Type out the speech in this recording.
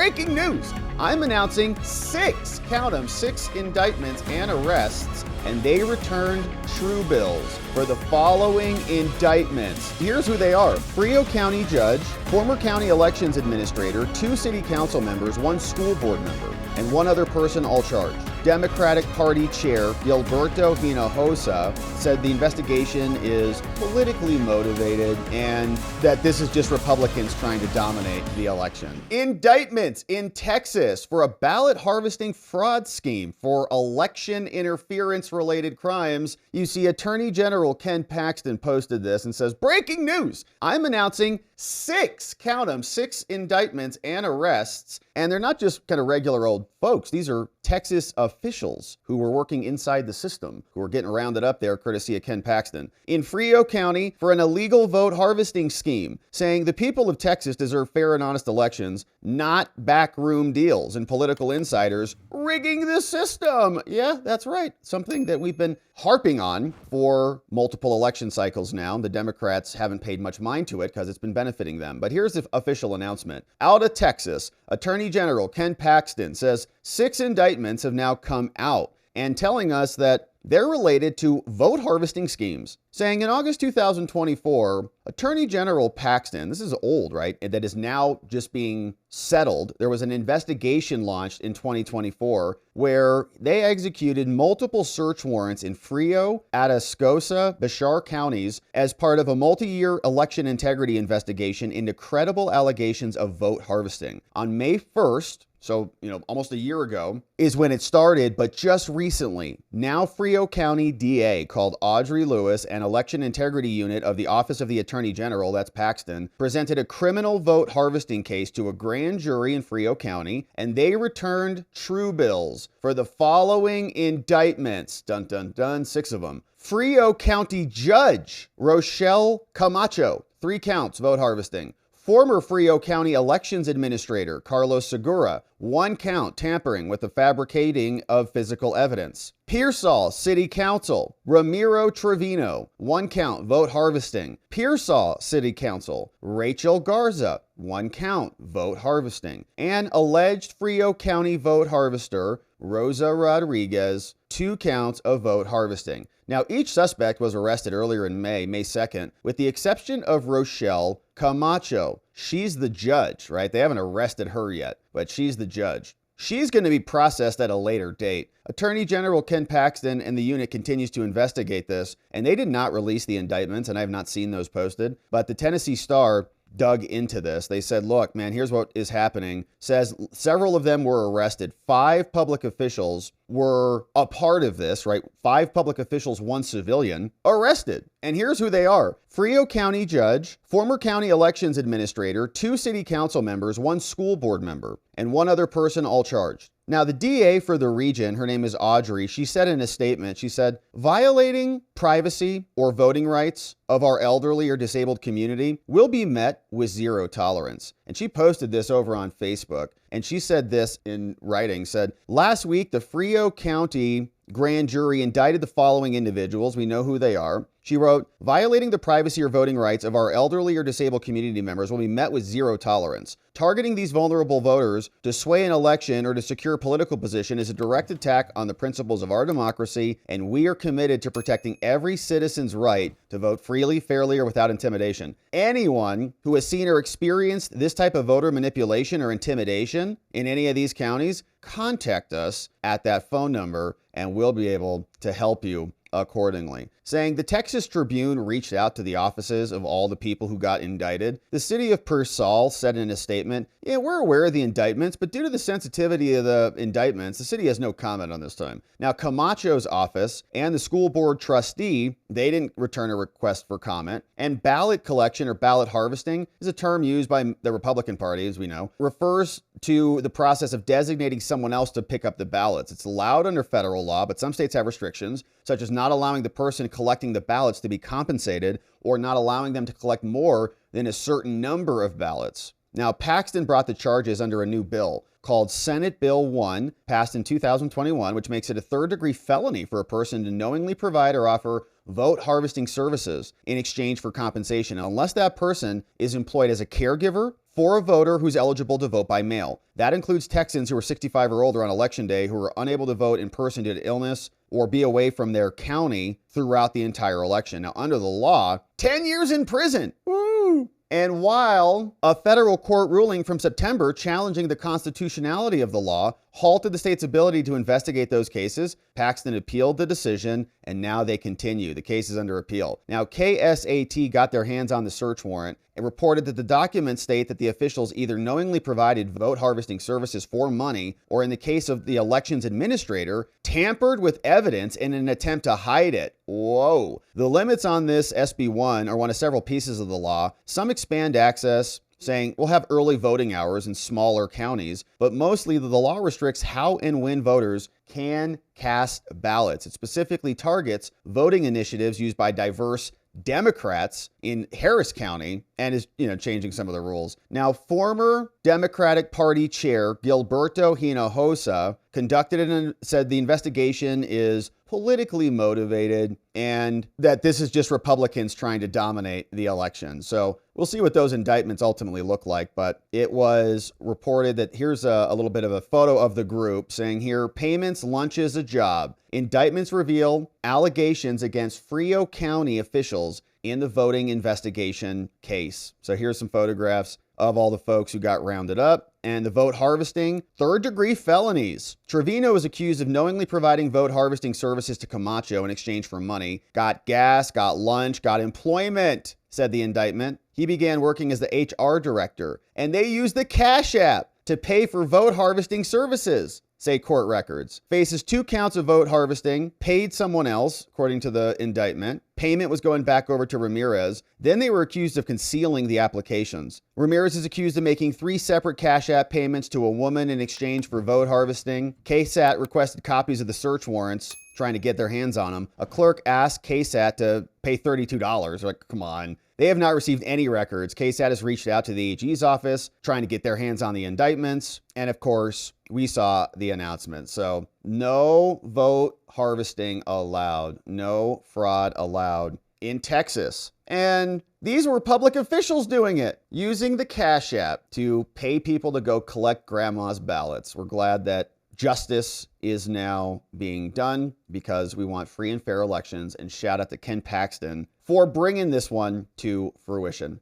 breaking news. I'm announcing count them, 6 indictments and arrests, and they returned true bills for the following indictments. Here's who they are. Frio County judge, former county elections administrator, 2 city council members, 1 school board member, and 1 other person all charged. Democratic Party Chair Gilberto Hinojosa said the investigation is politically motivated and that this is just Republicans trying to dominate the election. Indictments in Texas for a ballot harvesting fraud scheme for election interference-related crimes. You see, Attorney General Ken Paxton posted this and says, breaking news, I'm announcing 6 indictments and arrests. And they're not just kind of regular old folks. These are Texas officials who were working inside the system, who were getting rounded up there courtesy of Ken Paxton. In Frio County for an illegal vote harvesting scheme, saying the people of Texas deserve fair and honest elections, not backroom deals and political insiders rigging the system. Yeah, that's right. Something that we've been harping on for multiple election cycles now. The Democrats haven't paid much mind to it because it's been benefiting them. But here's the official announcement. Out of Texas, Attorney General Ken Paxton says 6 indictments have now come out and telling us that they're related to vote harvesting schemes, saying in August 2024, Attorney General Paxton, this is old, right, that is now just being settled. There was an investigation launched in 2024 where they executed multiple search warrants in Frio, Atascosa, Bashar counties as part of a multi-year election integrity investigation into credible allegations of vote harvesting. On May 1st, so, almost a year ago is when it started, but just recently, now Frio County DA called Audrey Lewis and Election Integrity Unit of the Office of the Attorney General, that's Paxton, presented a criminal vote harvesting case to a grand jury in Frio County, and they returned true bills for the following indictments. Dun, dun, dun, 6 of them. Frio County Judge Rochelle Camacho, 3 counts vote harvesting. Former Frio County Elections Administrator Carlos Segura, 1 count tampering with the fabricating of physical evidence. Pearsall City Council Ramiro Trevino, 1 count vote harvesting. Pearsall City Council Rachel Garza, 1 count vote harvesting. And alleged Frio County vote harvester Rosa Rodriguez, 2 counts of vote harvesting. Now, each suspect was arrested earlier in May 2nd, with the exception of Rochelle Camacho. She's the judge, right? They haven't arrested her yet, but she's the judge. She's going to be processed at a later date. Attorney General Ken Paxton and the unit continues to investigate this, and they did not release the indictments, and I have not seen those posted, but the Tennessee Star dug into this. They said, look, man, here's what is happening. Says several of them were arrested. 5 public officials were a part of this, right? 5 public officials, 1 civilian, arrested. And here's who they are. Frio County judge, former county elections administrator, 2 city council members, 1 school board member, and 1 other person all charged. Now, the DA for the region, her name is Audrey, she said in a statement, she said, violating privacy or voting rights of our elderly or disabled community will be met with 0 tolerance. And she posted this over on Facebook. And she said this in writing, said, last week, the Frio County grand jury indicted the following individuals. We know who they are. She wrote, violating the privacy or voting rights of our elderly or disabled community members will be met with 0 tolerance. Targeting these vulnerable voters to sway an election or to secure a political position is a direct attack on the principles of our democracy, and we are committed to protecting every citizen's right to vote freely, fairly, or without intimidation. Anyone who has seen or experienced this type of voter manipulation or intimidation in any of these counties, contact us at that phone number, and we'll be able to help you accordingly. Saying the Texas Tribune reached out to the offices of all the people who got indicted. The city of Pearsall said in a statement, yeah, we're aware of the indictments, but due to the sensitivity of the indictments, the city has no comment on this time. Now, Camacho's office and the school board trustee, they didn't return a request for comment. And ballot collection or ballot harvesting is a term used by the Republican Party, as we know, refers to the process of designating someone else to pick up the ballots. It's allowed under federal law, but some states have restrictions, such as not allowing the person collecting the ballots to be compensated or not allowing them to collect more than a certain number of ballots. Now, Paxton brought the charges under a new bill called Senate Bill 1, passed in 2021, which makes it a 3rd-degree felony for a person to knowingly provide or offer vote harvesting services in exchange for compensation, unless that person is employed as a caregiver, for a voter who's eligible to vote by mail. That includes Texans who are 65 or older on election day who are unable to vote in person due to illness or be away from their county throughout the entire election. Now, under the law, 10 years in prison. Woo! And while a federal court ruling from September challenging the constitutionality of the law halted the state's ability to investigate those cases, Paxton appealed the decision, and now they continue. The case is under appeal. Now, KSAT got their hands on the search warrant and reported that the documents state that the officials either knowingly provided vote harvesting services for money, or in the case of the elections administrator, tampered with evidence in an attempt to hide it. Whoa. The limits on this SB 1 are one of several pieces of the law. Some expand access, saying we'll have early voting hours in smaller counties, but mostly the law restricts how and when voters can cast ballots. It specifically targets voting initiatives used by diverse Democrats in Harris County and is, changing some of the rules. Now, former Democratic Party Chair Gilberto Hinojosa conducted it and said the investigation is politically motivated and that this is just Republicans trying to dominate the election. So we'll see what those indictments ultimately look like. But it was reported that here's a little bit of a photo of the group saying here, payments, lunches, a job. Indictments reveal allegations against Frio County officials in the voting investigation case. So here's some photographs of all the folks who got rounded up. And the vote harvesting, third-degree felonies. Trevino was accused of knowingly providing vote harvesting services to Camacho in exchange for money. Got gas, got lunch, got employment, said the indictment. He began working as the HR director, and they used the Cash App to pay for vote harvesting services, say court records. Faces 2 counts of vote harvesting, paid someone else, according to the indictment. Payment was going back over to Ramirez. Then they were accused of concealing the applications. Ramirez is accused of making 3 separate Cash App payments to a woman in exchange for vote harvesting. KSAT requested copies of the search warrants, trying to get their hands on them. A clerk asked KSAT to pay $32. Like, come on. They have not received any records. KSAT has reached out to the AG's office, trying to get their hands on the indictments. And of course, we saw the announcement. So no vote harvesting allowed. No fraud allowed in Texas. And these were public officials doing it, using the Cash App to pay people to go collect grandma's ballots. We're glad that justice is now being done because we want free and fair elections. And shout out to Ken Paxton for bringing this one to fruition.